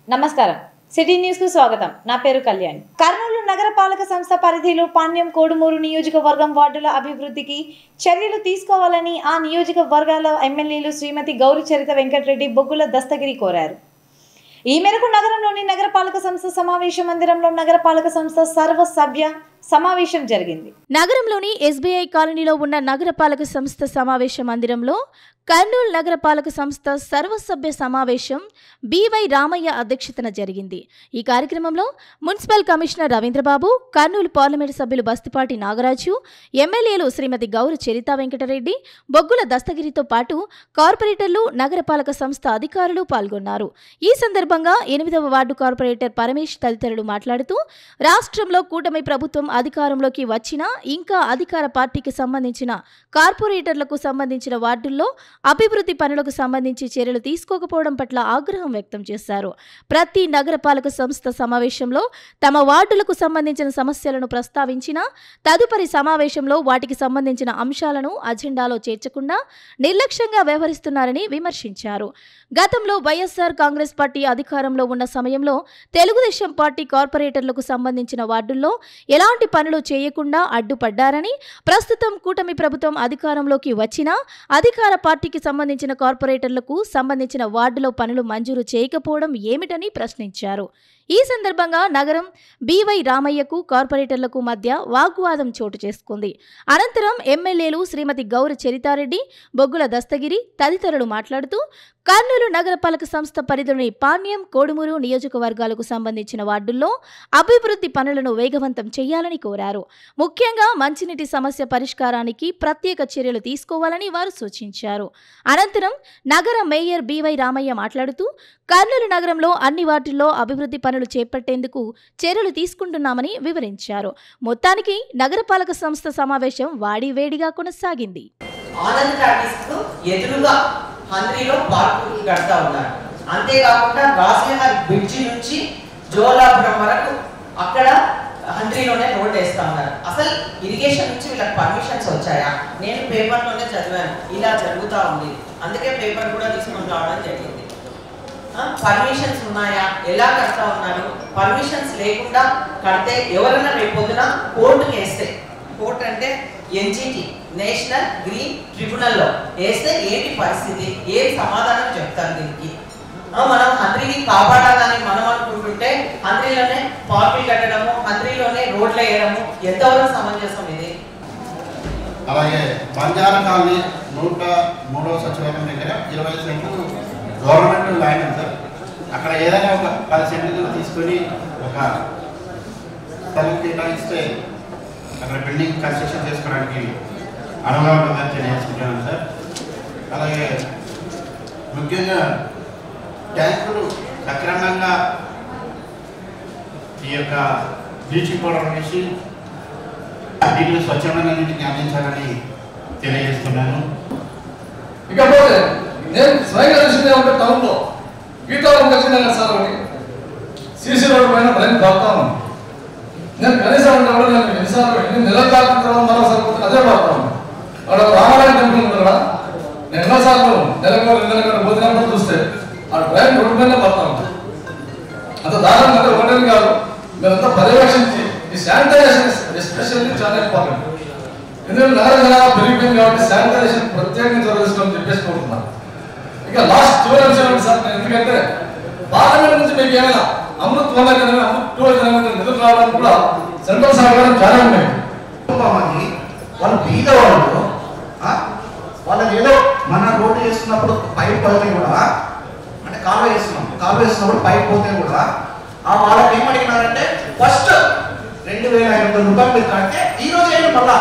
నమస్కారం city news కు స్వాగతం నా పేరు కళ్యాణి కర్నూలు నగరపాలక సంస్థ పరిధిలో పాణ్యం కోడుమూరు నియోజకవర్గం వార్డుల అభివృద్ధికి చర్యలు తీసుకోవాలని ఆ నియోజకవర్గాల ఎమ్మెల్యేలు శ్రీమతి గౌరి చరిత వెంకటరెడ్డి బొగ్గుల దస్తగిరి కోరారు। ఈ మేరకు నగరంలోని నగరపాలక సంస్థ సమావేశ మందిరంలో నగరపాలక సంస్థ సర్వ సభ్య సమావేశం జరిగింది। నగరంలోని ఎస్బీఐ కాలనీలో ఉన్న నగరపాలక సంస్థ సమావేశ మందిరంలో కర్నూలు నగరపాలక సంస్థ సర్వసభ్య సమావేశం బివై రామయ్య అధ్యక్షతన జరిగింది। ఈ కార్యక్రమంలో municipal commissioner Ravindra Babu, Kurnool parliament సభ్యులు బస్తిపాటి నాగరాజు, ఎమ్మెల్యేలు శ్రీమతి గౌరి చరిత వెంకటరెడ్డి, బొగ్గుల దస్తగిరితో పాటు కార్పొరేటర్లు, నగరపాలక సంస్థ అధికారులు పాల్గొన్నారు। ఈ సందర్భంగా 8వ వార్డు కార్పొరేటర్ పరమేష్ తదితరులు మాట్లాడుతూ రాష్ట్రంలో కూటమి ప్రభుత్వం అధికారంలోకి వచ్చినా ఇంకా అధికార పార్టీకి సంబంధించిన కార్పొరేటర్లకు సంబంధించిన వార్డుల్లో అభివృద్ధి పనులకు సంబంధించి చర్యలు తీసుకోకపోవడం పట్ల ఆగ్రహం వ్యక్తం చేశారు। ప్రతి నగరపాలక సంస్థ సమావేశంలో తమ వార్డులకు సంబంధించిన సమస్యలను ప్రస్తావించినా తదుపరి సమావేశంలో వాటికి సంబంధించిన అంశాలను అజెండాలో చేర్చకుండా నిర్లక్ష్యంగా వ్యవహరిస్తున్నారని విమర్శించారు। గతంలో వైఎస్ఆర్ కాంగ్రెస్ పార్టీ అధికారంలో ఉన్న సమయంలో తెలుగుదేశం పార్టీ కార్పొరేటర్లకు సంబంధించిన వార్డుల్లో ఎలాంటి పనులు చేయకుండా అడ్డుపడ్డారని, ప్రస్తుతం కూటమి ప్రభుత్వం అధికారంలోకి వచ్చినా అధికార పార్టీకి సంబంధించిన కార్పొరేటర్లకు సంబంధించిన వార్డులో పనులు మంజూరు చేయకపోవడం ఏమిటని ప్రశ్నించారు। ఈ సందర్భంగా నగరం బివై రామయ్యకు కార్పొరేటర్లకు మధ్య వాగ్వాదం చోటు చేసుకుంది। అనంతరం ఎమ్మెల్యేలు శ్రీమతి గౌరి చరితారెడ్డి, బొగ్గుల దస్తగిరి తదితరులు మాట్లాడుతూ కర్నూలు నగరపాలక సంస్థ పరిధిలోని పాణ్యం, కోడుమూరు నియోజకవర్గాలకు సంబంధించిన వార్డుల్లో అభివృద్ధి పనులను వేగవంతం చేయాలని కోరారు। ముఖ్యంగా మంచినీటి సమస్య పరిష్కారానికి ప్రత్యేక చర్యలు తీసుకోవాలని వారు సూచించారు। అనంతరం నగర మేయర్ బివై రామయ్య మాట్లాడుతూ కర్నూలు నగరంలో అన్ని వార్డుల్లో అభివృద్ధి పనులు చేపట్టేందుకు చర్యలు తీసుకుంటున్నామని వివరించారు। మొత్తానికి నగరపాలక సంస్థ సమావేశం వాడివేడిగా కొనసాగింది। హంద్రీలో పార్కులు కడతా ఉన్నారు। అంతేకాకుండా రాజనగర్ బ్రిడ్జి నుంచి జోలాపురం వరకు అక్కడ హంద్రీలోనే రోడ్ వేస్తా ఉన్నారు। అసలు ఇరిగేషన్ నుంచి వీళ్ళకి పర్మిషన్స్ వచ్చాయా? నేను పేపర్లోనే చదివాను, ఇలా జరుగుతూ ఉంది, అందుకే పేపర్ కూడా తీసుకొని రావడం జరిగింది। పర్మిషన్స్ ఉన్నాయా? ఎలా కడతా ఉన్నారు? పర్మిషన్స్ లేకుండా కడితే ఎవరైనా రేపొద్దున కోర్టుకి వేస్తే, కోర్టు అంటే ఎన్జిటి నేషనల్ గ్రీన్ ట్రిబ్యునల్లో వేస్తే ఏంటి పరిస్థితి? ఏం సమాధానం చెప్తారు దీనికి? మనం హంద్రీని కాపాడాలని మనం అనుకుంటుంటే హంద్రీలోనే పార్కులు కట్టడము, హంద్రీలోనే రోడ్లు వేయడము ఎంతవరకు సమంజసం ఇది? అలాగే బంజారా కాలనీ 103వ సచివాలయం దగ్గర 20 సెంట్లు గవర్నమెంట్ ల్యాండ్ ఉంది సార్। అక్కడ ఏదైనా ఒక 10 సెంట్లు తీసుకొని ఒక స్థలం కేటాయిస్తే అక్కడ బిల్డింగ్ కన్స్ట్రక్షన్ చేసుకోవడానికి అనువుగా ఉంటుందని తెలియజేసుకుంటున్నాను సార్। అలాగే ముఖ్యంగా ట్యాంకులు సక్రమంగా ఈ యొక్క బ్లీచింగ్ పౌడర్ వేసి నీటిని స్వచ్ఛమైన నీటిని అందించాలని తెలియజేస్తున్నాను। ఇకపోతే నేను స్వయంగా చూసిందే ఉంటే టౌన్లో గీతావరం వచ్చిందా సార్ అని సీసీ రోడ్డు పైన భయం పడతాను। నేను కనీసం ఉన్నప్పుడు నేను ఎన్నిసార్లు ఎన్ని నెలల తర్వాత మరోసారి అదే పడతాను। అక్కడ రామాలయం టెంపుల్ ఉంది కదా, నేను ఎన్నోసార్లు నెలకు 2 నెలలకు పోతున్నప్పుడు చూస్తే ఆ ట్రైన్ రోడ్డు పైన పడతాను। అంత దారుణంగా అంటే ఒకటే కాదు, మీరంతా పర్యవేక్షించి ఈ శానిటైజేషన్ ఎస్పెషల్లీ చాలా ఇంపార్టెంట్। ఎందుకంటే నగర జనాభా పెరిగిపోయింది కాబట్టి శానిటైజేషన్ ప్రత్యేకంగా చొరవేసుకోవాలని చెప్పేసి కోరుతున్నాను। ఇక లాస్ట్ చివరి అంశం సార్, ఎందుకంటే పార్లమెంట్ నుంచి మీకు ఏమైనా అమృత్ 1 అమృత్ 2 నిధులు రావడానికి కూడా సెంట్రల్ సహకారం చాలా ఉన్నాయి। వాళ్ళు బీద వాళ్ళు వాళ్ళకి ఏదో మన రోడ్డు వేస్తున్నప్పుడు పైప్ పోతే కూడా, అంటే కాలువ వేస్తున్నప్పుడు పైప్ పోతే కూడా వాళ్ళకి ఏమడిగినారంటే ఫస్ట్ 2500 రూపాయలు మీరు కడితే ఈ రోజు ఏంటి మళ్ళా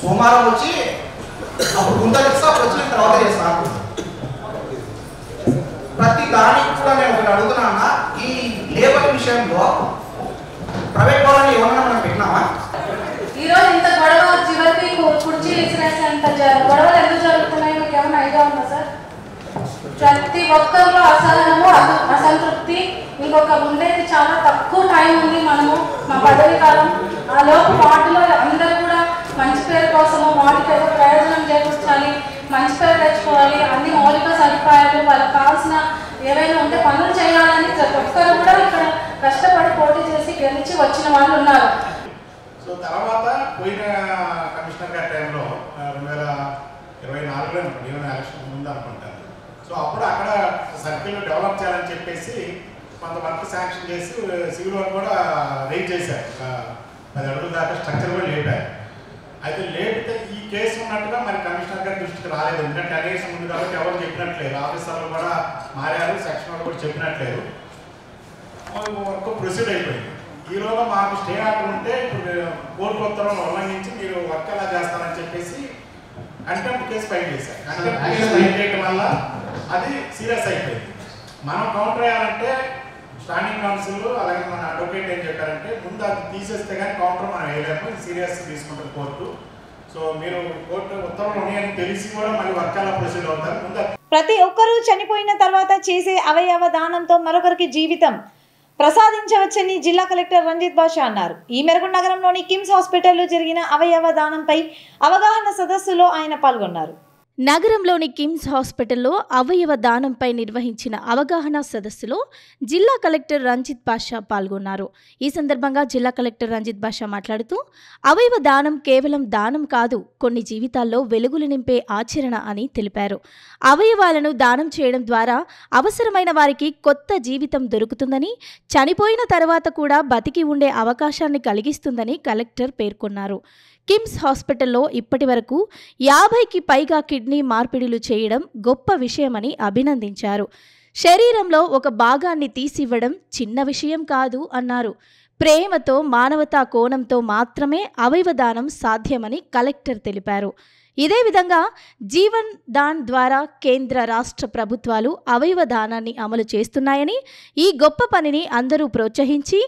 సోమవారం వచ్చి అప్పుడు గుంతలు ఇస్తా, అప్పుడు వచ్చిన తర్వాత చేస్తాను। ప్రతి దానికి కూడా నేను ఒకటి అడుగుతున్నా, ఈ లేబర్ విషయంలో ప్రైవేట్ వాళ్ళని ఏమన్నా మనం పెట్టినామా? ఈరోజు ఇంత గొడవ చివరికి కుర్చీలు ఇచ్చినంత గొడవలు ఎందుకు జరుగుతున్నాయో మీకు ఏమైనా ఐడియా ఉందా సార్? ప్రతి ఒక్కరిలో అసహనము, అసంతృప్తి. ఇంకొక ఉండేది చాలా తక్కువ టైం ఉంది, మనము మా పదవి కాలం ఆ లోపు వాటిలో అందరూ కూడా మంచి పేరు కోసము వాటికి ఏదో ప్రయోజనం చేకూర్చాలి, మంచి పేరు తెచ్చుకోవాలి, అన్ని మౌలిక సదుపాయాలు వాళ్ళకి కావాల్సిన ఏవైనా ఉంటే పనులు చేయాలని ఒక్కరు కూడా ఇక్కడ కష్టపడి పోటీ చేసి గెలిచి వచ్చిన వాళ్ళు ఉన్నారు. సో తర్వాత పోయిన కమిషనర్ గారి టైంలో 2024లో ఈవెన్ ఎలక్షన్ ముందు అనుకుంటాను. సో అప్పుడు అక్కడ సర్కిల్ డెవలప్ చేయాలని చెప్పేసి కొంత వర్క్ శాంక్షన్ చేసి సివిల్ వర్క్ కూడా రేజ్ చేశారు. 10 అడుగుల దాకా స్ట్రక్చర్ కూడా లేపారు. అయితే లేపితే ఈ కేసు ఉన్నట్టుగా మరి కమిషనర్ గారి దృష్టికి రాలేదు. ఎందుకంటే అనేసం ఉంది కాబట్టి ఎవరు చెప్పినట్లేదు, ఆఫీసర్లు కూడా మారారు, సెక్షన్ వాళ్ళు కూడా చెప్పినట్లేదు. వర్క్ ప్రొసీడ్ అయిపోయింది. ఈరోజు మాకు స్టే ఆర్డర్ ఉంటే ఇప్పుడు కోర్టు ఉత్తర్వులను ఉల్లంఘించి మీరు వర్క్ ఎలా చేస్తారని చెప్పేసి కంటెంప్ట్ కేసు ఫైల్ చేశారు. కంటెంప్ట్ కేసు ఫైల్ చేయడం వల్ల అది సీరియస్ అయిపోయింది. మనం కౌంటర్ అయ్యాలంటే స్టాండింగ్ కౌన్సిల్ అలాగే మన అడ్వకేట్ ఏం చెప్పారంటే ముందు అది తీసేస్తే కానీ కౌంటర్ మనం వేయలేము, సీరియస్ తీసుకుంటారు కోర్టు. సో మీరు కోర్టు ఉత్తర్వులు ఉన్నాయని తెలిసి కూడా మళ్ళీ వర్క్ ఎలా ప్రొసీడ్ అవుతారు. ముందు ప్రతి ఒక్కరూ చనిపోయిన తర్వాత చేసే అవయవ దానంతో మరొకరికి జీవితం ప్రసాదించవచ్చని జిల్లా కలెక్టర్ రంజిత్ బాషా అన్నారు. ఈ మేరకు నగరంలోని కిమ్స్ హాస్పిటల్లో జరిగిన అవయవ దానంపై అవగాహన సదస్సులో ఆయన పాల్గొన్నారు. నగరంలోని కిమ్స్ హాస్పిటల్లో అవయవ దానంపై నిర్వహించిన అవగాహన సదస్సులో జిల్లా కలెక్టర్ రంజిత్ బాషా పాల్గొన్నారు. ఈ సందర్భంగా జిల్లా కలెక్టర్ రంజిత్ బాషా మాట్లాడుతూ అవయవ దానం కేవలం దానం కాదు, కొన్ని జీవితాల్లో వెలుగులు నింపే ఆచరణ అని తెలిపారు. అవయవాలను దానం చేయడం ద్వారా అవసరమైన వారికి కొత్త జీవితం దొరుకుతుందని, చనిపోయిన తర్వాత కూడా బతికి ఉండే అవకాశాన్ని కలిగిస్తుందని కలెక్టర్ పేర్కొన్నారు. కిమ్స్ హాస్పిటల్లో ఇప్పటి వరకు 50కి పైగా కిడ్నీ మార్పిడులు చేయడం గొప్ప విషయమని అభినందించారు. శరీరంలో ఒక భాగాన్ని తీసివ్వడం చిన్న విషయం కాదు అన్నారు. ప్రేమతో, మానవతా కోణంతో మాత్రమే అవయవదానం సాధ్యమని కలెక్టర్ తెలిపారు. ఇదే విధంగా జీవన్ దాన్ ద్వారా కేంద్ర రాష్ట్ర ప్రభుత్వాలు అవయవ దానాన్ని అమలు చేస్తున్నాయని, ఈ గొప్ప పనిని అందరూ ప్రోత్సహించి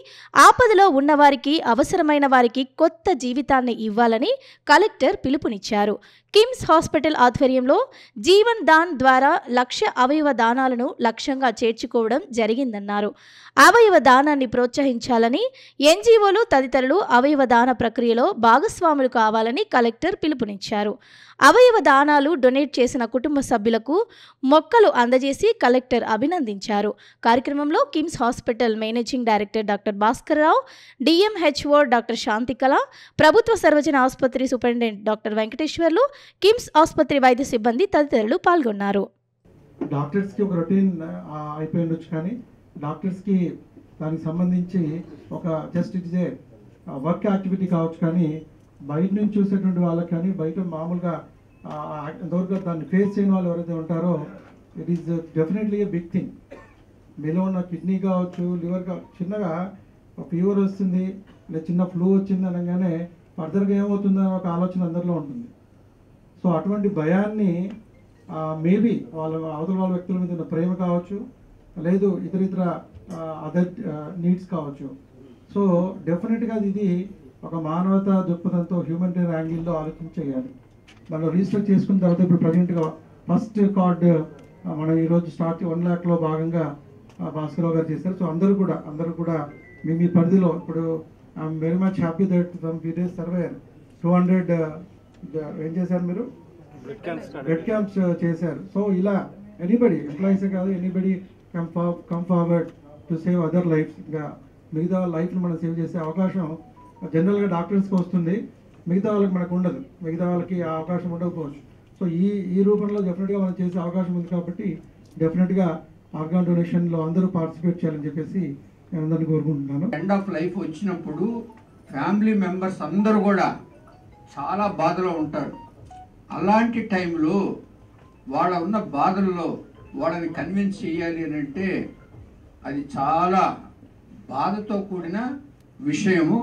ఆపదలో ఉన్నవారికి, అవసరమైన వారికి కొత్త జీవితాన్ని ఇవ్వాలని కలెక్టర్ పిలుపునిచ్చారు. కిమ్స్ హాస్పిటల్ ఆధ్వర్యంలో జీవన్ దాన్ ద్వారా 1,00,000 అవయవ దానాలను లక్ష్యంగా చేర్చుకోవడం జరిగిందన్నారు. అవయవ దానాన్ని ప్రోత్సహించాలని, ఎన్జీఓలు తదితరులు అవయవ దాన ప్రక్రియలో భాగస్వాములు కావాలని కలెక్టర్ పిలుపునిచ్చారు. అవయవ దానాలు డొనేట్ చేసిన కుటుంబ సభ్యులకు మొక్కలు అందజేసి కలెక్టర్ అభినందించారు. కార్యక్రమంలో KIMS hospital managing director doctor Bhaskar Rao, DMHO doctor Shantikala, ప్రభుత్వ సర్వజన ఆసుపత్రి సూపరింటెండెంట్ డాక్టర్ వెంకటేశ్వర్లు, కిమ్స్ ఆసుపత్రి వైద్య సిబ్బంది తదితరులు పాల్గొన్నారు. డాక్టర్స్కి ఒక రొటీన్ అయిపోయి ఉండొచ్చు, కానీ డాక్టర్స్కి దానికి సంబంధించి ఒక just it is a work activity కావచ్చు, కానీ బయట నుంచి చూసేటువంటి వాళ్ళకి కానీ బయట మామూలుగా ఎంతవరకు దాన్ని ఫేస్ చేయని వాళ్ళు ఎవరైతే ఉంటారో it is definitely a big thing. మీలో ఉన్న కిడ్నీ కావచ్చు, లివర్ కావచ్చు, చిన్నగా ఫీవర్ వస్తుంది లేదా చిన్న ఫ్లూ వచ్చింది అనగానే ఫర్దర్గా ఏమవుతుందని ఒక ఆలోచన అందరిలో ఉంటుంది. సో అటువంటి భయాన్ని మేబీ అవతల వాళ్ళ వ్యక్తుల మీద ఉన్న ప్రేమ కావచ్చు, లేదు ఇతర అదర్ నీడ్స్ కావచ్చు. సో డెఫినెట్గా ఇది ఒక మానవతా దృక్పథంతో హ్యూమనిటేరియన్ యాంగిల్లో ఆలోచించేయాలి. మనం రిజిస్టర్ చేసుకున్న తర్వాత ఇప్పుడు ప్రజెంట్గా ఫస్ట్ కార్డ్ మనం ఈరోజు స్టార్ట్ 1 lakh భాగంగా భాస్కరరావు గారు చేశారు. సో అందరూ కూడా మీ పరిధిలో ఇప్పుడు I'm very much happy that from village surveyor 200 ఏం చేశారు, మీరు బ్లడ్ క్యాంప్స్ చేశారు. సో ఇలా ఎనీబడి ఎంప్లాయీసే కాదు, anybody come forward to save other life. ఇంకా మిగతా లైఫ్ని మనం సేవ్ చేసే అవకాశం జనరల్గా డాక్టర్స్కి వస్తుంది, మిగతా వాళ్ళకి మనకు ఉండదు, మిగతా వాళ్ళకి ఆ అవకాశం ఉండకపోవచ్చు. సో ఈ రూపంలో డెఫినెట్గా మనం చేసే అవకాశం ఉంది కాబట్టి డెఫినెట్గా ఆర్గాన్ డొనేషన్లో అందరూ పార్టిసిపేట్ చేయాలని చెప్పేసి నేను అందరినీ కోరుకుంటున్నాను. ఎండ్ ఆఫ్ లైఫ్ వచ్చినప్పుడు ఫ్యామిలీ మెంబర్స్ అందరూ కూడా చాలా బాధలో ఉంటారు. అలాంటి టైంలో వాళ్ళ ఉన్న బాధల్లో వాళ్ళని కన్విన్స్ చేయాలి అని అంటే అది చాలా బాధతో కూడిన విషయము.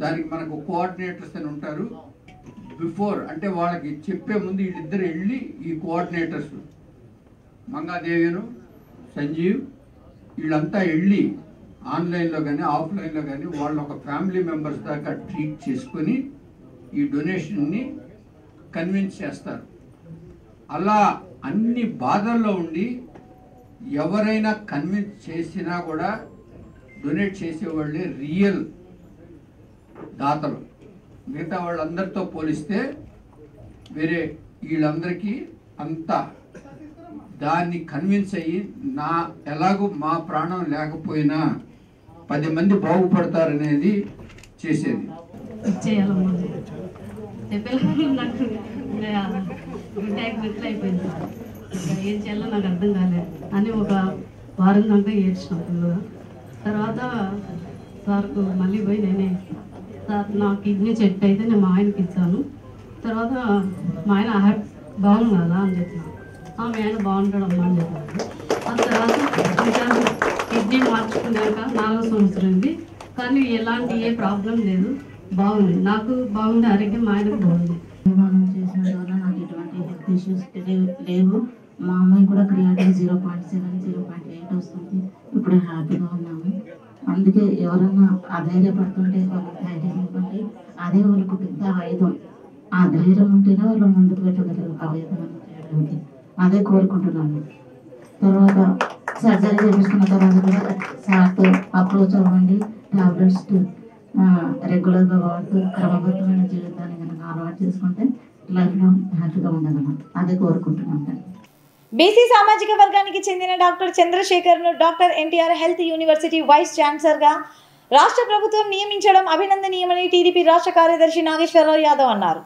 దానికి మనకు కోఆర్డినేటర్స్ అని ఉంటారు. బిఫోర్ అంటే వాళ్ళకి చెప్పే ముందు వీళ్ళిద్దరు వెళ్ళి ఈ కోఆర్డినేటర్స్ మంగాదేవిను సంజీవ్ వీళ్ళంతా వెళ్ళి ఆన్లైన్లో కానీ ఆఫ్లైన్లో కానీ వాళ్ళ ఒక ఫ్యామిలీ మెంబర్స్ దాకా ట్రీట్ చేసుకొని ఈ డొనేషన్ని కన్విన్స్ చేస్తారు. అలా అన్ని బాధల్లో ఉండి ఎవరైనా కన్విన్స్ చేసినా కూడా డొనేట్ చేసేవాళ్ళే రియల్ దాతలు. మిగతా వాళ్ళందరితో పోలిస్తే వేరే వీళ్ళందరికీ అంత దాన్ని కన్విన్స్ అయ్యి ఎలాగో మా ప్రాణం లేకపోయినా 10 మంది బాగుపడతారనేది చేసేది. చేయాలమ్మా నాకు అయిపోయింది సార్. ఏం చేయాలో నాకు అర్థం కాలేదు అని ఒక వారం దాకా ఏడ్చిన పిల్లలు. తర్వాత సార్కు మళ్ళీ పోయి నేనే సార్ నా కిడ్నీ చెక్ అయితే నేను మా ఆయనకి ఇచ్చాను. తర్వాత మా ఆయన బాగున్నారా అని చెప్పిన. మీ ఆయన బాగుంటాడమ్మా అని చెప్పాను. ఆ తర్వాత ఇంకా కిడ్నీ మార్చుకున్నాక 4వ సంవత్సరంది. కానీ ఎలాంటి ఏ ప్రాబ్లం లేదు, బాగుంది. నాకు బాగుంది, ఆరోగ్యం మా ఆయనకు బాగుంది. నిర్మాణం చేసిన ద్వారా నాకు ఎటువంటి హెల్త్ ఇష్యూస్ లేవు. మా అమ్మాయి కూడా క్రియాటిన్ 0.7, 0.8 వస్తుంది. ఇప్పుడు హ్యాపీగా ఉన్నాము. అందుకే ఎవరన్నా అధైర్యపడుతుంటే వాళ్ళకి ధైర్యం ఇవ్వండి. అదే వాళ్ళకు పెద్ద ఆయుధం. ఆ ధైర్యం ఉంటేనే వాళ్ళు ముందుకు పెట్టగలరు ఆ వేదనను చేయడానికి. అదే కోరుకుంటున్నాను. తర్వాత సర్జరీ చేయించుకున్న తర్వాత కూడా సార్తో అప్రోచ్ అవ్వండి. టాబ్లెట్స్ రెగ్యులర్గా వాడుతూ క్రమబద్ధమైన జీవితాన్ని కనుక అలవాటు చేసుకుంటే లైఫ్లో హ్యాపీగా ఉండగలం. అదే కోరుకుంటున్నాను. బీసీ సామాజిక వర్గానికి చెందిన డాక్టర్ చంద్రశేఖర్ ను doctor NTR health university vice chancellor గా రాష్ట్ర ప్రభుత్వం నియమించడం అభినందనీయమని టీడీపీ రాష్ట్ర కార్యదర్శి నాగేశ్వరరావు యాదవ్ అన్నారు.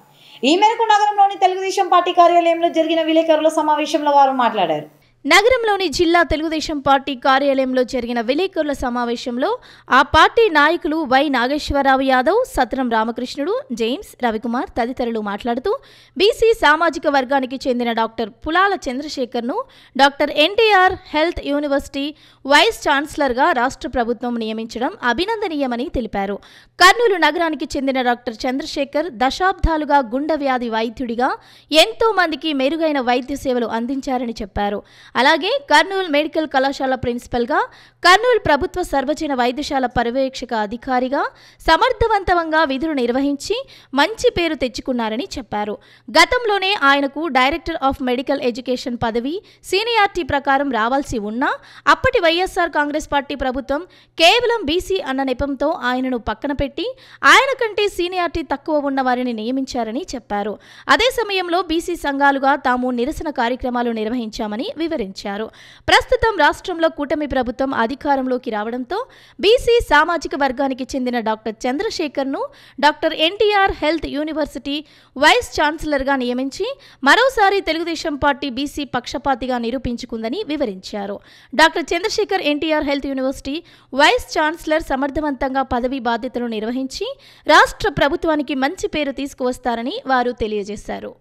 ఈ మేరకు నగరంలోని తెలుగుదేశం పార్టీ కార్యాలయంలో జరిగిన విలేకరుల సమావేశంలో వారు మాట్లాడారు. నగరంలోని జిల్లా తెలుగుదేశం పార్టీ కార్యాలయంలో జరిగిన విలేకరుల సమావేశంలో ఆ పార్టీ నాయకులు వై నాగేశ్వరరావు యాదవ్, సత్రం రామకృష్ణుడు, జేమ్స్, రవికుమార్ తదితరులు మాట్లాడుతూ బీసీ సామాజిక వర్గానికి చెందిన డాక్టర్ పులాల చంద్రశేఖర్ను doctor NTR health university vice ఛాన్సలర్గా రాష్ట్ర ప్రభుత్వం నియమించడం అభినందనీయమని తెలిపారు. కర్నూలు నగరానికి చెందిన డాక్టర్ చంద్రశేఖర్ దశాబ్దాలుగా గుండె వ్యాధి వైద్యుడిగా ఎంతో మందికి మెరుగైన వైద్య సేవలు అందించారని చెప్పారు. అలాగే కర్నూలు మెడికల్ కళాశాల ప్రిన్సిపల్గా, కర్నూలు ప్రభుత్వ సర్వజన వైద్యశాల పర్యవేక్షక అధికారిగా సమర్థవంతంగా విధులు నిర్వహించి మంచి పేరు తెచ్చుకున్నారని చెప్పారు. గతంలోనే ఆయనకు డైరెక్టర్ ఆఫ్ మెడికల్ ఎడ్యుకేషన్ పదవి సీనియారిటీ ప్రకారం రావాల్సి ఉన్నా అప్పటి వైఎస్ఆర్ కాంగ్రెస్ పార్టీ ప్రభుత్వం కేవలం బీసీ అన్న నెపంతో ఆయనను పక్కన పెట్టి ఆయన కంటే సీనియారిటీ తక్కువ ఉన్న వారిని నియమించారని చెప్పారు. అదే సమయంలో బీసీ సంఘాలుగా తాము నిరసన కార్యక్రమాలు నిర్వహించామని వివరించారు. ప్రస్తుతం రాష్ట్రంలో కూటమి ప్రభుత్వం అధికారంలోకి రావడంతో బీసీ సామాజిక వర్గానికి చెందిన డాక్టర్ చంద్రశేఖర్ను doctor NTR health university vice ఛాన్సలర్గా నియమించి మరోసారి తెలుగుదేశం పార్టీ బీసీ పక్షపాతిగా నిరూపించుకుందని వివరించారు. Doctor Chandrashekar NTR health university vice chancellor సమర్థవంతంగా పదవీ బాధ్యతలు నిర్వహించి రాష్ట్ర ప్రభుత్వానికి మంచి పేరు తీసుకువస్తారని వారు తెలియజేశారు.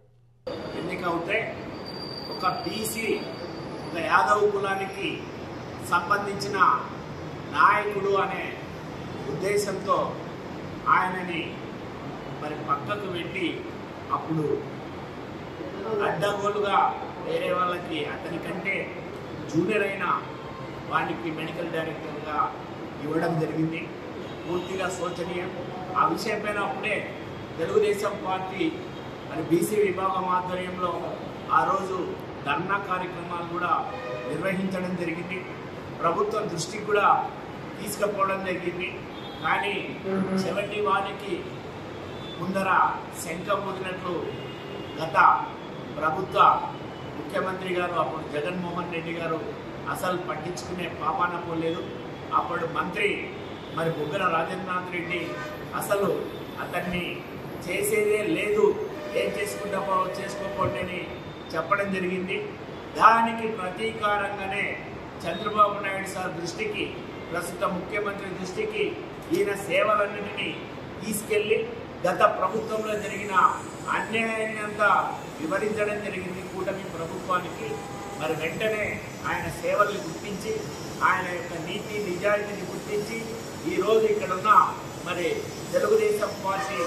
యాదవ్ కులానికి సంబంధించిన నాయకుడు అనే ఉద్దేశంతో ఆయనని మరి పక్కకు పెట్టి అప్పుడు అడ్డగోలుగా వేరే వాళ్ళకి అతని కంటే జూనియర్ అయిన వానికి మెడికల్ డైరెక్టర్గా ఇవ్వడం జరిగింది. పూర్తిగా శోచనీయం. ఆ విషయం పైన అప్పుడే తెలుగుదేశం పార్టీ మరి బీసీ విభాగం ఆధ్వర్యంలో ఆ రోజు ధర్నా కార్యక్రమాలు కూడా నిర్వహించడం జరిగింది. ప్రభుత్వం దృష్టికి కూడా తీసుకుపోవడం జరిగింది. కానీ 71కి ముందర శంఖం ఊదినట్లు గత ప్రభుత్వ ముఖ్యమంత్రి గారు అప్పుడు జగన్మోహన్ రెడ్డి గారు అసలు పట్టించుకునే పాపాన పోలేదు. అప్పుడు మంత్రి మరి బుగ్గన రాజేంద్రనాథ్ రెడ్డి అసలు అతన్ని చేసేదే లేదు, ఏం చేసుకోకపోతే అని చెప్పడం జరిగింది. దానికి ప్రతీకారంగానే చంద్రబాబు నాయుడు సార్ దృష్టికి, ప్రస్తుత ముఖ్యమంత్రి దృష్టికి ఈయన సేవలన్నింటినీ తీసుకెళ్లి గత ప్రభుత్వంలో జరిగిన అన్యాయాన్ని అంతా వివరించడం జరిగింది కూటమి ప్రభుత్వానికి. మరి వెంటనే ఆయన సేవల్ని గుర్తించి, ఆయన యొక్క నీతి నిజాయితీని గుర్తించి ఈరోజు ఇక్కడున్న మరి తెలుగుదేశం పార్టీ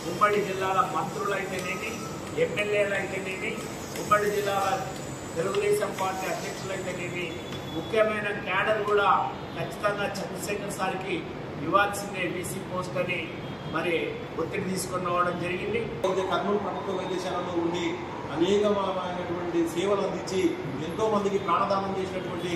ఉమ్మడి జిల్లాల మంత్రులు అయితేనేమి, ఎమ్మెల్యేలు అయితేనేమి, ఉమ్మడి జిల్లాల తెలుగుదేశం పార్టీ అధ్యక్షులు అయితేనేమి, ముఖ్యమైన క్యాడర్ కూడా ఖచ్చితంగా చంద్రశేఖర్ సార్కి ఇవ్వాల్సిందే బీసీ పోస్ట్ అని మరి ఒత్తిడి తీసుకొని రావడం జరిగింది. కర్నూలు ప్రభుత్వ వైద్యశాలలో ఉండి అనేకమైనటువంటి సేవలు అందించి ఎంతో మందికి ప్రాణదానం చేసినటువంటి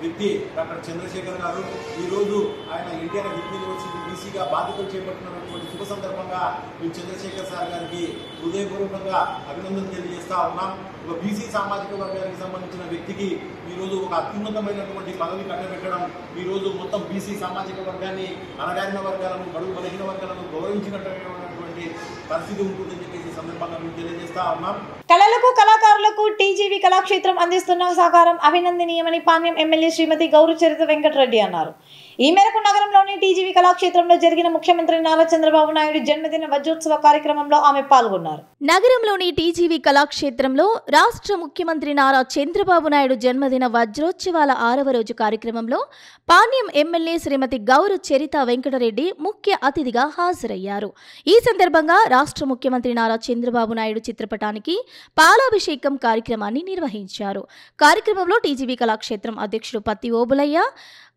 వ్యక్తి డాక్టర్ చంద్రశేఖర్ గారు. ఈరోజు ఆయన ఎన్టీఆర్ హెల్త్ యూనివర్సిటీ బీసీగా బాధ్యతలు చేపట్టినటువంటి శుభ సందర్భంగా మేము చంద్రశేఖర్ సార్ గారికి హృదయపూర్వకంగా అభినందనలు తెలియజేస్తా ఉన్నాం. ఒక బీసీ సామాజిక వర్గానికి సంబంధించిన వ్యక్తికి ఈరోజు ఒక అత్యున్నతమైనటువంటి పదవి కట్టబెట్టడం ఈరోజు మొత్తం బీసీ సామాజిక వర్గాన్ని, అణగారిన వర్గాలను, బడుగు బలహీన వర్గాలను గౌరవించినటువంటి పరిస్థితి ఉంటుందని చెప్పేసి సందర్భంగా మేము తెలియజేస్తా ఉన్నాం. కళలకు కళాకారులకు టీజీవీ కళాక్షేత్రం అందిస్తున్న సహకారం అభినందనీయమని పాణ్యం ఎమ్మెల్యే శ్రీమతి గౌరు చరిత వెంకటరెడ్డి అన్నారు. ఈ మేరకు నగరంలోని టీజీవీ కళాక్షేత్రంలో జరిగిన ముఖ్యమంత్రి నారా చంద్రబాబు నాయుడు జన్మదిన వజ్రోత్సవ కార్యక్రమంలో ఆమె పాల్గొన్నారు. నగరంలోని టీజీవీ కళాక్షేత్రంలో రాష్ట్ర ముఖ్యమంత్రి నారా చంద్రబాబు నాయుడు జన్మదిన వజ్రోత్సవాల 6వ రోజు కార్యక్రమంలో పాణ్యం ఎమ్మెల్యే శ్రీమతి గౌరు చరిత వెంకటరెడ్డి ముఖ్య అతిథిగా హాజరయ్యారు. ఈ సందర్భంగా రాష్ట్ర ముఖ్యమంత్రి నారా చంద్రబాబు నాయుడు చిత్రపటానికి పాలాభిషేకం కార్యక్రమాన్ని నిర్వహించారు. కార్యక్రమంలో టీజీవీ కళాక్షేత్రం అధ్యక్షుడు పత్తి ఓబులయ్య,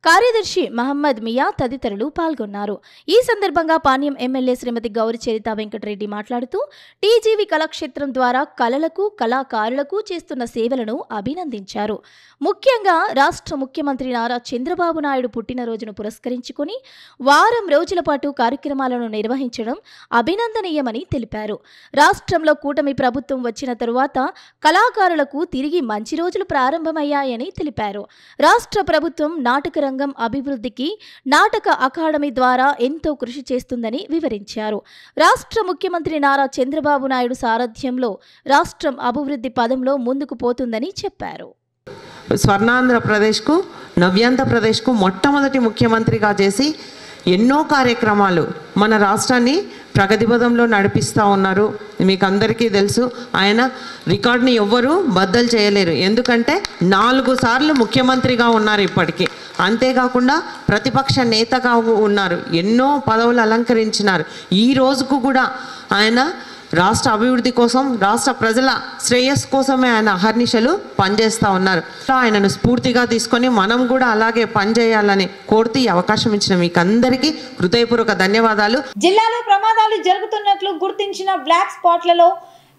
కార్యదర్శి మహమ్మద్ మియా తదితరులు పాల్గొన్నారు. ఈ సందర్భంగా పాణ్యం ఎమ్మెల్యే శ్రీమతి గౌరి చరిత వెంకటరెడ్డి మాట్లాడుతూ టీజీవీ కళాక్షేత్రం ద్వారా కళలకు కళాకారులకు చేస్తున్న సేవలను అభినందించారు. ముఖ్యంగా రాష్ట్ర ముఖ్యమంత్రి నారా చంద్రబాబు నాయుడు పుట్టినరోజును పురస్కరించుకుని వారం రోజుల పాటు కార్యక్రమాలను నిర్వహించడం అభినందనీయమని తెలిపారు. రాష్ట్రంలో కూటమి ప్రభుత్వం వచ్చిన తరువాత కళాకారులకు తిరిగి మంచి రోజులు ప్రారంభమయ్యాయని తెలిపారు. రాష్ట్ర ప్రభుత్వం నాటక రంగం అభివృద్ధికి నాటక అకాడమీ ద్వారా ఎంతో కృషి చేస్తుందని వివరించారు. రాష్ట్ర ముఖ్యమంత్రి నారా చంద్రబాబు నాయుడు సారథ్యంలో రాష్ట్రం అభివృద్ధి పదంలో ముందుకు పోతుందని చెప్పారు. స్వర్ణాంధ్రప్రదేశ్కు, నవ్యాంధ్రప్రదేశ్కు మొట్టమొదటి ముఖ్యమంత్రిగా చేసి ఎన్నో కార్యక్రమాలు మన రాష్ట్రాన్ని ప్రగతి పదంలో నడిపిస్తూ ఉన్నారు. మీకు అందరికీ తెలుసు, ఆయన రికార్డుని ఎవ్వరూ బద్దలు చేయలేరు. ఎందుకంటే 4 సార్లు ముఖ్యమంత్రిగా ఉన్నారు ఇప్పటికీ. అంతేకాకుండా ప్రతిపక్ష నేతగా ఉన్నారు, ఎన్నో పదవులు అలంకరించినారు. ఈ రోజుకు కూడా ఆయన రాష్ట్ర అభివృద్ధి కోసం, రాష్ట్ర ప్రజల శ్రేయస్సు కోసమే ఆయన అహర్నిశలు పనిచేస్తూ ఉన్నారు. ఆయనను స్ఫూర్తిగా తీసుకొని మనం కూడా అలాగే పనిచేయాలని కోరుతూ ఈ అవకాశం ఇచ్చిన మీకు అందరికీ హృదయపూర్వక ధన్యవాదాలు. జిల్లాలో ప్రమాదాలు జరుగుతున్నట్లు గుర్తించిన బ్లాక్ స్పాట్లలో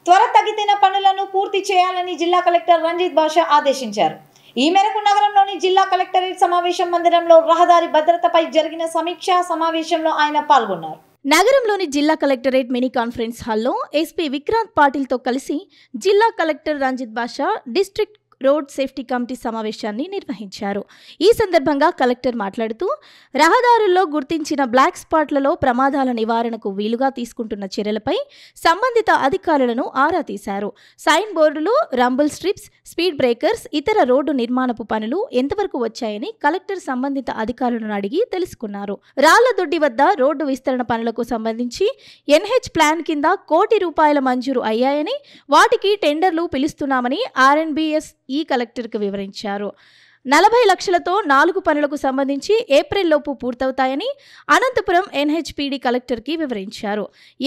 త్వరితగతిన పనులను పూర్తి చేయాలని జిల్లా కలెక్టర్ రంజిత్ బాషా ఆదేశించారు. ఈ మేరకు నగరంలోని జిల్లా కలెక్టరేట్ సమావేశం మందిరంలో రహదారి భద్రతపై జరిగిన సమీక్షా సమావేశంలో ఆయన పాల్గొన్నారు. నగరంలోని జిల్లా కలెక్టరేట్ మినీ కాన్ఫరెన్స్ హాల్లో ఎస్పీ విక్రాంత్ పాటిల్తో కలిసి జిల్లా కలెక్టర్ రంజిత్ బాషా డిస్ట్రిక్ట్ రోడ్ సేఫ్టీ కమిటీ సమావేశాన్ని నిర్వహించారు. ఈ సందర్భంగా కలెక్టర్ మాట్లాడుతూ రహదారుల్లో గుర్తించిన బ్లాక్ స్పాట్లలో ప్రమాదాల నివారణకు వీలుగా తీసుకుంటున్న చర్యలపై సంబంధిత అధికారులను ఆరా తీశారు. సైన్ బోర్డులు, రంబుల్ స్ట్రిప్స్, స్పీడ్ బ్రేకర్స్, ఇతర రోడ్డు నిర్మాణపు పనులు ఎంతవరకు వచ్చాయని కలెక్టర్ సంబంధిత అధికారులను అడిగి తెలుసుకున్నారు. రాళ్లదొడ్డి వద్ద రోడ్డు విస్తరణ పనులకు సంబంధించి ఎన్హెచ్ ప్లాన్ కింద ₹1,00,00,000 మంజూరు అయ్యాయని, వాటికి టెండర్లు పిలుస్తున్నామని ఆర్ఎన్బిఎస్ ఈ కలెక్టర్కు వివరించారు. 40 లక్షలతో 4 పనులకు సంబంధించి ఏప్రిల్లోపు పూర్తవుతాయని అనంతపురం ఎన్హెచ్పిడి కలెక్టర్కి వివరించారు.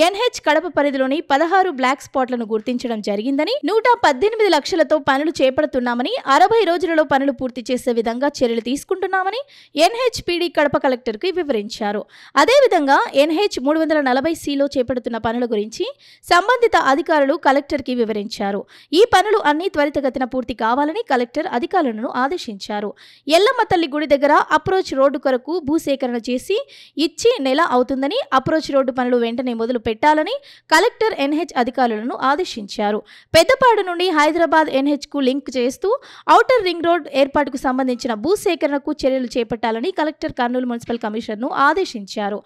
ఎన్హెచ్ కడప పరిధిలోని 16 బ్లాక్ స్పాట్లను గుర్తించడం జరిగిందని, 118 లక్షలతో పనులు చేపడుతున్నామని, 60 రోజులలో పనులు పూర్తి చేసే విధంగా చర్యలు తీసుకుంటున్నామని ఎన్హెచ్పిడి కడప కలెక్టర్కి వివరించారు. అదేవిధంగా ఎన్హెచ్ 340Cలో చేపడుతున్న పనుల గురించి సంబంధిత అధికారులు కలెక్టర్కి వివరించారు. ఈ పనులు అన్ని త్వరితగతిన పూర్తి కావాలని కలెక్టర్ అధికారులను ఆదేశించారు. ఎల్లమ్మ తల్లి గుడి దగ్గర అప్రోచ్ రోడ్డు కొరకు భూసేకరణ చేసి ఇచ్చి నెల అవుతుందని, అప్రోచ్ రోడ్డు పనులు వెంటనే మొదలు పెట్టాలని కలెక్టర్ ఎన్హెచ్ అధికారులను ఆదేశించారు. పెద్దపాడు నుండి హైదరాబాద్ ఎన్హెచ్కు లింక్ చేస్తూ ఔటర్ రింగ్ రోడ్ ఏర్పాటుకు సంబంధించిన భూసేకరణకు చర్యలు చేపట్టాలని కలెక్టర్ కర్నూలు మున్సిపల్ కమిషనర్ను ఆదేశించారు.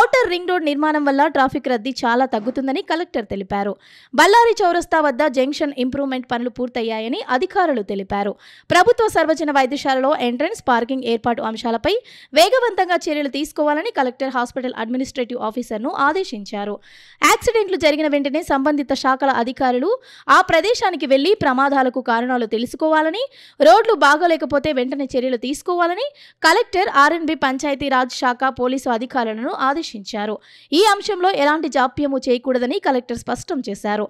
ఔటర్ రింగ్ రోడ్ నిర్మాణం వల్ల ట్రాఫిక్ రద్దీ చాలా తగ్గుతుందని కలెక్టర్ తెలిపారు. బళ్ళారి చౌరస్తా వద్ద జంక్షన్ ఇంప్రూవ్మెంట్ పనులు పూర్తయ్యాయని అధికారులు తెలిపారు. ప్రభుత్వ సర్వజన వైద్యశాలలో ఎంట్రన్స్, పార్కింగ్ ఏర్పాటు అంశాలపై వేగవంతంగా చర్యలు తీసుకోవాలని కలెక్టర్ హాస్పిటల్ అడ్మినిస్ట్రేటివ్ ఆఫీసర్ను ఆదేశించారు. యాక్సిడెంట్లు జరిగిన వెంటనే సంబంధిత శాఖల అధికారులు ఆ ప్రదేశానికి వెళ్లి ప్రమాదాలకు కారణాలు తెలుసుకోవాలని, రోడ్లు బాగోలేకపోతే వెంటనే చర్యలు తీసుకోవాలని కలెక్టర్ ఆర్ఎన్బి పంచాయతీరాజ్ శాఖ పోలీసు అధికారులను ఆదేశించారు. ఈ అంశంలో ఎలాంటి జాప్యము చేయకూడదని కలెక్టర్ స్పష్టం చేశారు.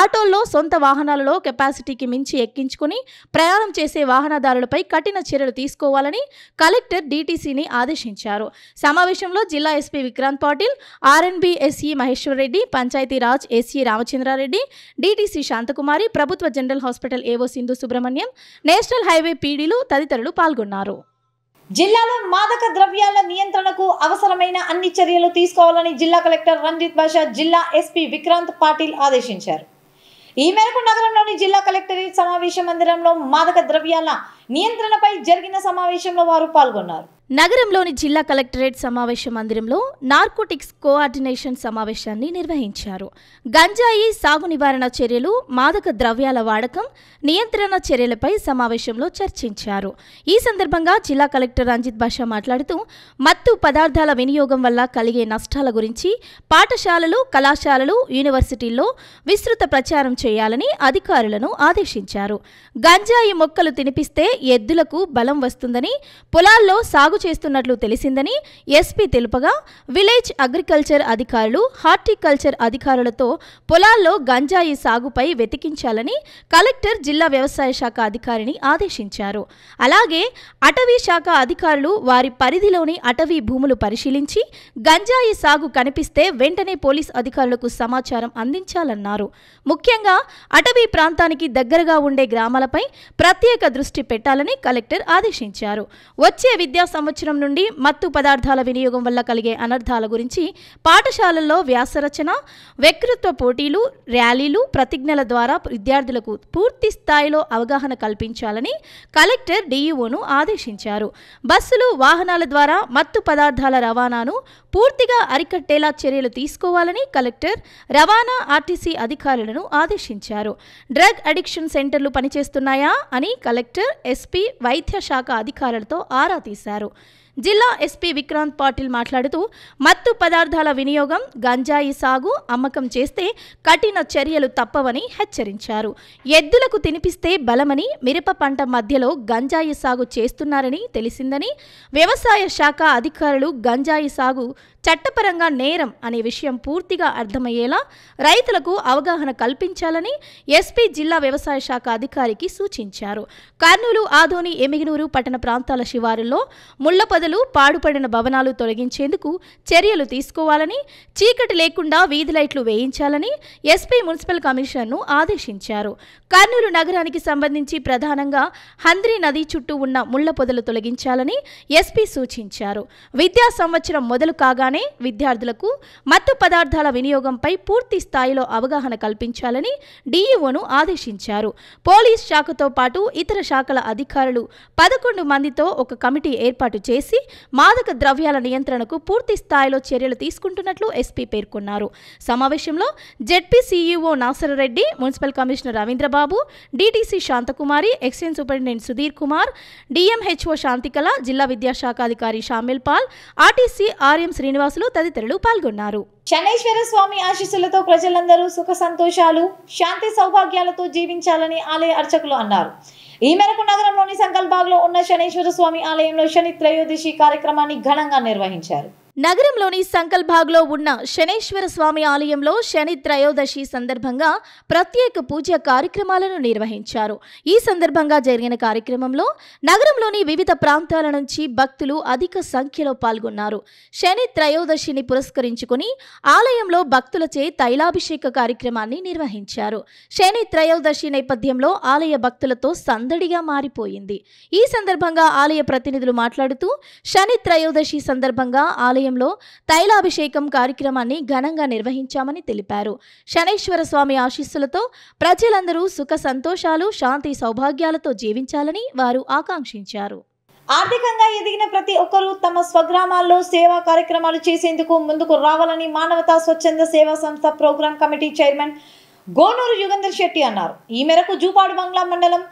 ఆటోల్లో, సొంత వాహనాలలో కెపాసిటీకి మించి ఎక్కించుకుని ప్రయాణం చేసే వాహనదారులపై కఠిన చర్యలు తీసుకోవాలని కలెక్టర్ డీటీసీని ఆదేశించారు. సమావేశంలో జిల్లా SP Vikrant Patil, RNB SE Maheshwar Reddy, Panchayati Raj SE Ramachandra Reddy, DTC Shanthakumari, ప్రభుత్వ general hospital AO Sindhu Subrahmanyam, national highway పీడీలు తదితరులు పాల్గొన్నారు. జిల్లాలో మాదక ద్రవ్యాల నియంత్రణకు అవసరమైన అన్ని చర్యలు తీసుకోవాలని జిల్లా కలెక్టర్ రంజిత్ బాషా జిల్లా ఎస్పీ విక్రాంత్ పాటిల్ ఆదేశించారు. ఈ మేరకు నగరంలోని జిల్లా కలెక్టరేట్ సమావేశ మందిరంలో మాదక ద్రవ్యాల నియంత్రణపై జరిగిన సమావేశంలో వారు పాల్గొన్నారు. నగరంలోని జిల్లా కలెక్టరేట్ సమావేశ మందిరంలో నార్కోటిక్స్ కోఆర్డినేషన్ సమావేశాన్ని నిర్వహించారు. గంజాయి సాగు నివారణ చర్యలు, మాదక ద్రవ్యాల వాడకం, నియంత్రణ చర్యలపై సమావేశంలో చర్చించారు. ఈ సందర్భంగా జిల్లా కలెక్టర్ రంజిత్ బాషా మాట్లాడుతూ మత్తు పదార్థాల వినియోగం వల్ల కలిగే నష్టాల గురించి పాఠశాలలు, కళాశాలలు, యూనివర్సిటీల్లో విస్తృత ప్రచారం చేయాలని అధికారులను ఆదేశించారు. గంజాయి మొక్కలు తినిపిస్తే ఎద్దులకు బలం వస్తుందని, పొలాల్లో సాగు చేస్తున్నట్లు తెలిసిందని ఎస్పీ తెలుపగా విలేజ్ అగ్రికల్చర్ అధికారులు, హార్టికల్చర్ అధికారులతో పొలాల్లో గంజాయి సాగుపై వెతికించాలని కలెక్టర్ జిల్లా వ్యవసాయ శాఖ అధికారిని ఆదేశించారు. అలాగే అటవీ శాఖ అధికారులు వారి పరిధిలోని అటవీ భూములు పరిశీలించి గంజాయి సాగు కనిపిస్తే వెంటనే పోలీస్ అధికారులకు సమాచారం అందించాలన్నారు. ముఖ్యంగా అటవీ ప్రాంతానికి దగ్గరగా ఉండే గ్రామాలపై ప్రత్యేక దృష్టి పెట్టాలని కలెక్టర్ ఆదేశించారు. వచ్చే విద్యా సంవత్సరం నుండి మత్తు పదార్థాల వినియోగం వల్ల కలిగే అనర్థాల గురించి పాఠశాలల్లో వ్యాసరచన, వక్తృత్వ పోటీలు, ర్యాలీలు, ప్రతిజ్ఞల ద్వారా విద్యార్థులకు పూర్తి స్థాయిలో అవగాహన కల్పించాలని కలెక్టర్ డీఈఓను ఆదేశించారు. బస్సులు, వాహనాల ద్వారా మత్తు పదార్థాల రవాణాను పూర్తిగా అరికట్టేలా చర్యలు తీసుకోవాలని కలెక్టర్ రవాణా, ఆర్టీసీ అధికారులను ఆదేశించారు. డ్రగ్ అడిక్షన్ సెంటర్లు పనిచేస్తున్నాయా అని కలెక్టర్, ఎస్పీ, వైద్య శాఖ అధికారులతో ఆరా తీశారు. జిల్లా ఎస్పీ విక్రాంత్ పాటిల్ మాట్లాడుతూ మత్తు పదార్థాల వినియోగం, గంజాయి సాగు, అమ్మకం చేస్తే కఠిన చర్యలు తప్పవని హెచ్చరించారు. ఎద్దులకు తినిపిస్తే బలమని, మిరప పంట మధ్యలో గంజాయి సాగు చేస్తున్నారని తెలిసిందని, వ్యవసాయ శాఖ అధికారులు గంజాయి సాగు చట్టపరంగా నేరం అనే విషయం పూర్తిగా అర్థమయ్యేలా రైతులకు అవగాహన కల్పించాలని ఎస్పీ జిల్లా వ్యవసాయ శాఖ అధికారికి సూచించారు. కర్నూలు, ఆదోని, ఎమిగనూరు పట్టణ ప్రాంతాల శివారుల్లో ముళ్లపొదలు, పాడుపడిన భవనాలు తొలగించేందుకు చర్యలు తీసుకోవాలని, చీకటి లేకుండా వీధి లైట్లు వేయించాలని ఎస్పీ మున్సిపల్ కమిషనర్ను ఆదేశించారు. కర్నూలు నగరానికి సంబంధించి ప్రధానంగా హంద్రి నది చుట్టూ ఉన్న ముళ్లపొదలు తొలగించాలని ఎస్పీ సూచించారు. విద్యా సంవత్సరం మొదలు కాగానే విద్యార్థులకు మత్తు పదార్థాల వినియోగంపై పూర్తి స్థాయిలో అవగాహన కల్పించాలని డీఈఓను ఆదేశించారు. పోలీస్ శాఖతో పాటు ఇతర శాఖల అధికారులు 11 మందితో ఒక కమిటీ ఏర్పాటు చేసి మాదక ద్రవ్యాల నియంత్రణకు పూర్తి స్థాయిలో చర్యలు తీసుకుంటున్నట్లు ఎస్పీ పేర్కొన్నారు. సమావేశంలో ZP CEO Nasara Reddy, municipal commissioner Ravindra Babu, DTC Shantakumari, excise superintendent Sudhir Kumar, DMHO Shantikala, జిల్లా విద్యాశాఖ అధికారి షామిల్ పాల్, ఆర్టీసీ ఆర్ఎం శ్రీనివాసులు తదితరులు పాల్గొన్నారు. శనైశ్వర స్వామి ఆశీస్సులతో ప్రజలందరూ సుఖ సంతోషాలు, శాంతి సౌభాగ్యాలతో జీవించాలని ఆలయ అర్చకులు అన్నారు. ఈ మేరకు నగరంలోని సంకల్బాగ్లో ఉన్న శనైశ్వర స్వామి ఆలయంలో శని త్రయోదశి కార్యక్రమాన్ని ఘనంగా నిర్వహించారు. నగరంలోని సంకల్బాగ్లో ఉన్న శనైశ్వర స్వామి ఆలయంలో శని త్రయోదశి సందర్భంగా ప్రత్యేక పూజ కార్యక్రమాలను నిర్వహించారు. ఈ సందర్భంగా జరిగిన కార్యక్రమంలో నగరంలోని వివిధ ప్రాంతాల నుంచి భక్తులు అధిక సంఖ్యలో పాల్గొన్నారు. శని త్రయోదశిని పురస్కరించుకుని ఆలయంలో భక్తులచే తైలాభిషేక కార్యక్రమాన్ని నిర్వహించారు. శని త్రయోదశి నేపథ్యంలో ఆలయ భక్తులతో సందడిగా మారిపోయింది. ఈ సందర్భంగా ఆలయ ప్రతినిధులు మాట్లాడుతూ శని త్రయోదశి సందర్భంగా ఆలయంలో తైలాభిషేకం కార్యక్రమాన్ని ఘనంగా నిర్వహించామని తెలిపారు. శనైశ్వర స్వామి ఆశీస్సులతో ప్రజలందరూ సుఖ సంతోషాలు, శాంతి సౌభాగ్యాలతో జీవించాలని వారు ఆకాంక్షించారు. ఆర్థికంగా ఎదిగిన ప్రతి ఒక్కరూ తమ స్వగ్రామాల్లో సేవా కార్యక్రమాలు చేసేందుకు ముందుకు రావాలని మానవతా స్వచ్ఛంద సేవా సంస్థ program committee chairman Gonuru Yugandhar Shetty అన్నారు. ఈ మేరకు జూపాడు బంగ్లా మండలం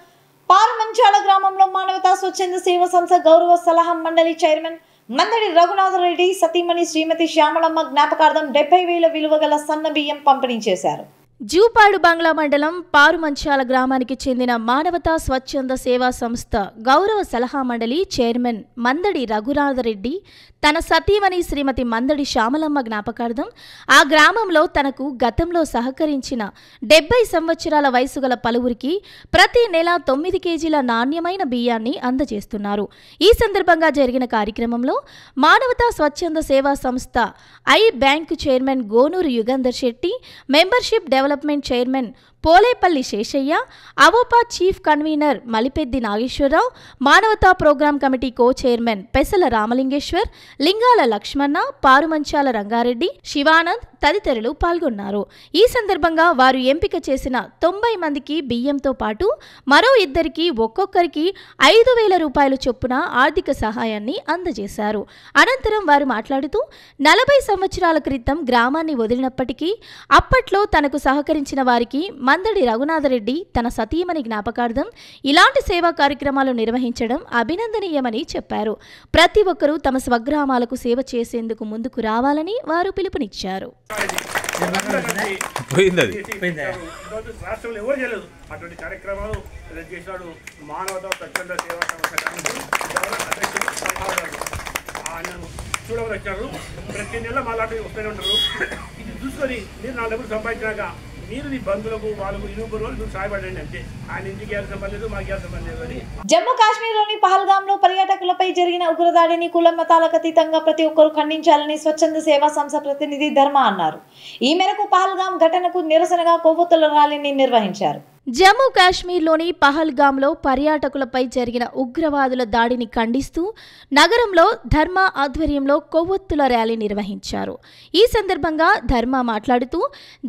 పారుమంచాల గ్రామంలో మానవతా స్వచ్ఛంద సేవా సంస్థ గౌరవ సలహా మండలి చైర్మన్ మందడి రఘునాథరెడ్డి సతీమణి శ్రీమతి శ్యామలమ్మ జ్ఞాపకార్థం 70,000 విలువ గల సన్న బియ్యం పంపిణీ చేశారు. జూపాడు బంగ్లా మండలం పారుమంచాల గ్రామానికి చెందిన మానవతా స్వచ్ఛంద సేవా సంస్థ గౌరవ సలహా మండలి చైర్మన్ మందడి రఘునాథరెడ్డి తన సతీమణి శ్రీమతి మందడి శ్యామలమ్మ జ్ఞాపకార్థం ఆ గ్రామంలో తనకు గతంలో సహకరించిన 70 సంవత్సరాల వయసు గల పలువురికి ప్రతి నెల 9 కేజీల నాణ్యమైన బియ్యాన్ని అందజేస్తున్నారు. ఈ సందర్భంగా జరిగిన కార్యక్రమంలో మానవతా స్వచ్ఛంద సేవా సంస్థ eye bank chairman Gonuru Yugandhar Shetty, membership development chairman Polepalli Seshaiah, AVOPA chief convener Malipeddi Nageswara Rao, Manavata program committee co chairman Pesala Ramalingeswar, Lingala Lakshmana, Parumanchala Ranga Reddy, Sivanand తదితరులు పాల్గొన్నారు. ఈ సందర్భంగా వారు ఎంపిక చేసిన 90 మందికి బియ్యంతో పాటు మరో 2కి ఒక్కొక్కరికి 5,000 రూపాయలు చొప్పున ఆర్థిక సహాయాన్ని అందజేశారు. అనంతరం వారు మాట్లాడుతూ 40 సంవత్సరాల క్రితం గ్రామాన్ని వదిలినప్పటికీ అప్పట్లో తనకు సహకరించిన వారికి మందడి రఘునాథరెడ్డి తన సతీమణి జ్ఞాపకార్థం ఇలాంటి సేవా కార్యక్రమాలు నిర్వహించడం అభినందనీయమని చెప్పారు. ప్రతి ఒక్కరూ తమ స్వగ్రామాలకు సేవ చేసేందుకు ముందుకు రావాలని వారు పిలుపునిచ్చారు. రాష్ట్రంలో ఎవరు చేయలేదు అటువంటి కార్యక్రమాలు చేశాడు. మానవతా స్వచ్ఛంద సేవా ఆయన చూడవలు వచ్చారు. ప్రతి నెల మాలాంటి వస్తూనే ఉంటారు. ఇది చూసుకొని మీరు 4 డబ్బులు సంపాదించినాక మీరు మీ బంధువులకు వాళ్ళకు 20 రోజులు మీరు సహాయపడండి అంతే. ఆయన ఇంటికి వెళ్ళాల్సిన పని లేదు, మాకు వెళ్ళాల్సిన పని లేదు అని. జమ్మూ కాశ్మీర్లోని పహల్గాంలో పర్యాటకులపై జరిగిన ఉగ్రదాడిని కుల మతాలకు అతీతంగా ప్రతి ఒక్కరూ ఖండించాలని స్వచ్ఛంద సేవా సంస్థ ప్రతినిధి ధర్మ అన్నారు. ఈ మేరకు పహల్గాం ఘటనకు నిరసనగా కొవ్వొత్తుల ర్యాలీని నిర్వహించారు. జమ్మూ కాశ్మీర్లోని పహల్గాంలో పర్యాటకులపై జరిగిన ఉగ్రవాదుల దాడిని ఖండిస్తూ నగరంలో ధర్మ ఆధ్వర్యంలో కొవ్వొత్తుల ర్యాలీ నిర్వహించారు. ఈ సందర్భంగా ధర్మ మాట్లాడుతూ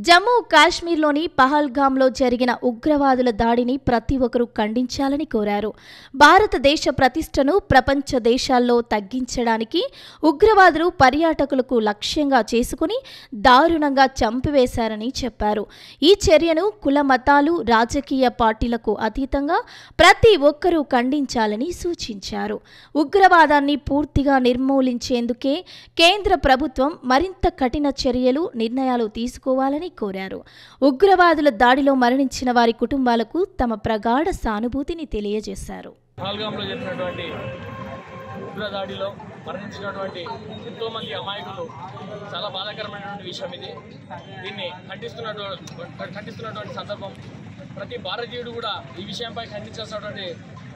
జమ్మూ కాశ్మీర్లోని పహల్గాంలో జరిగిన ఉగ్రవాదుల దాడిని ప్రతి ఒక్కరూ ఖండించాలని కోరారు. భారతదేశ ప్రతిష్టను ప్రపంచ దేశాల్లో తగ్గించడానికి ఉగ్రవాదులు పర్యాటకులకు లక్ష్యంగా చేసుకుని దారుణంగా చంపివేశారని చెప్పారు. ఈ చర్యను కుల మతాలు రాజకీయ పార్టీలకు అతీతంగా ప్రతి ఒక్కరూ ఖండించాలని సూచించారు. ఉగ్రవాదాన్ని పూర్తిగా నిర్మూలించేందుకే కేంద్ర ప్రభుత్వం మరింత కఠిన చర్యలు, నిర్ణయాలు తీసుకోవాలని కోరారు. ఉగ్రవాదుల దాడిలో మరణించిన వారి కుటుంబాలకు తమ ప్రగాఢ సానుభూతిని తెలియజేశారు. పహల్గాంలో జరిగినటువంటి ఉగ్రదాడిలో మరణించినటువంటి ఎంతోమంది అమాయకులు చాలా బాధాకరమైనటువంటి విషయం ఇది. దీన్ని ఖండిస్తున్నటువంటి సందర్భం ప్రతి భారతీయుడు కూడా ఈ విషయంపై ఖండించాల్సినటువంటి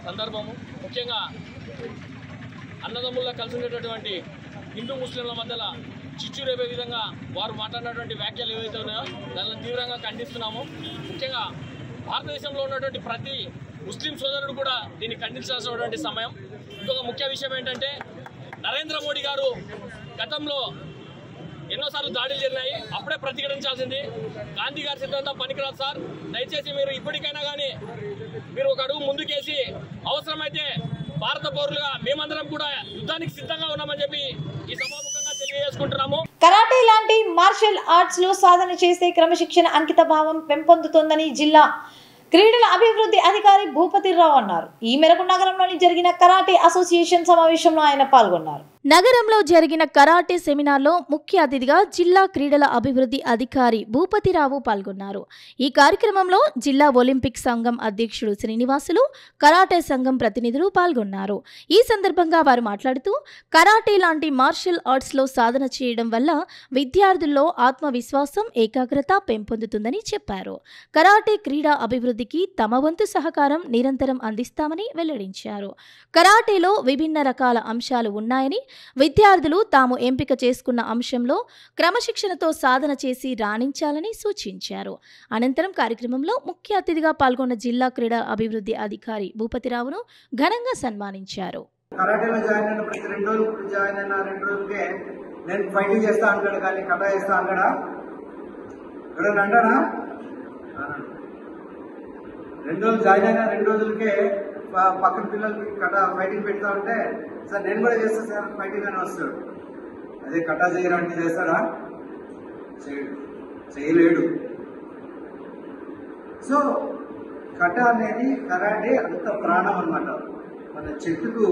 సందర్భము. ముఖ్యంగా అన్నదమ్ముల్లో కలిసి ఉండేటటువంటి హిందూ ముస్లింల మధ్యలో చిచ్చు రేపే విధంగా వారు మాట్లాడినటువంటి వ్యాఖ్యలు ఏవైతే ఉన్నాయో దానిని తీవ్రంగా ఖండిస్తున్నాము. ముఖ్యంగా భారతదేశంలో ఉన్నటువంటి ప్రతి ముస్లిం సోదరుడు కూడా దీన్ని ఖండించాల్సినటువంటి సమయం. ఇంకొక ముఖ్య విషయం ఏంటంటే నరేంద్ర మోడీ గారు గతంలో ఎన్నోసార్లు దాడులు జరిగినాయి, అప్పుడే ప్రతిఘటించాల్సింది. గాంధీ గారి సిద్ధాంతం పనికిరాదు సార్. దయచేసి మీరు ఇప్పటికైనా కానీ మీరు ఒక అడుగు ముందుకేసి అవసరమైతే భారత పౌరులుగా మేమందరం కూడా యుద్ధానికి సిద్ధంగా ఉన్నామని చెప్పి ఈ సభాముఖంగా తెలియజేసుకుంటున్నాము. కరాటే లాంటి మార్షల్ ఆర్ట్స్ లో సాధన చేసే క్రమశిక్షణ, అంకిత భావం పెంపొందుతోందని జిల్లా క్రీడల అభివృద్ధి అధికారి భూపతిరావు అన్నారు. ఈ మేరకు నగరంలోని జరిగిన కరాటే అసోసియేషన్ సమావేశంలో ఆయన పాల్గొన్నారు. నగరంలో జరిగిన కరాటే సెమినార్లో ముఖ్య అతిథిగా జిల్లా క్రీడల అభివృద్ధి అధికారి భూపతిరావు పాల్గొన్నారు. ఈ కార్యక్రమంలో జిల్లా ఒలింపిక్ సంఘం అధ్యక్షుడు శ్రీనివాసులు, కరాటే సంఘం ప్రతినిధులు పాల్గొన్నారు. ఈ సందర్భంగా వారు మాట్లాడుతూ కరాటే లాంటి మార్షల్ ఆర్ట్స్లో సాధన చేయడం వల్ల విద్యార్థుల్లో ఆత్మవిశ్వాసం, ఏకాగ్రత పెంపొందుతుందని చెప్పారు. కరాటే క్రీడా అభివృద్ధికి తమ వంతు సహకారం నిరంతరం అందిస్తామని వెల్లడించారు. కరాటేలో విభిన్న రకాల అంశాలు ఉన్నాయని, విద్యార్థులు తాము ఎంపిక చేసుకున్న అంశంలో క్రమశిక్షణతో సాధన చేసి రాణించాలని సూచించారు. అనంతరం కార్యక్రమంలో ముఖ్య అతిథిగా పాల్గొన్న జిల్లా క్రీడా అభివృద్ధి అధికారి భూపతిరావును ఘనంగా సన్మానించారు. కరాటేలో జాయిన్ అయిన ప్రతి 2 రోజులు జాయిన్ అయిన 2 రోజులకే నేను ఫైటింగ్ చేస్తా అంటాడు, కానీ కటా చేస్తా అంటాడా? ఎవరైనా అంటాడా? 2 రోజులు జాయిన్ అయిన 2 రోజులకే పక్కన పిల్లలకి కటా ఫైటింగ్ పెడతా ఉంటే, సార్ నేను కూడా చేస్తా సార్ ఫైటింగ్ అని వస్తాడు. అదే కటా చేయడానికి చేస్తాడా? చేయలేడు. సో కటా అనేది కరాటే అంత ప్రాణం అన్నమాట. మన చెట్టుకు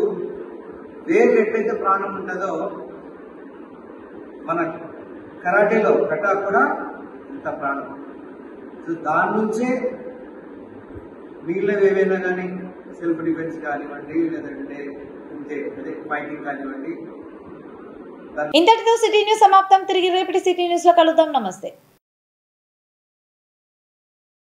వేరు ఎట్లయితే ప్రాణం ఉంటుందో మన కరాటేలో కటా కూడా అంత ప్రాణం. సో దాని నుంచే మిగిలినవి ఏవైనా కానీ సెల్ఫ్ డిఫెన్స్ కానివ్వండి, లేదంటే అదే ఫైటింగ్ కానివ్వండి. ఇంతటితో సిటీ న్యూస్ సమాప్తం. తిరిగి రేపటి సిటీ న్యూస్ లో కలుద్దాం. నమస్తే.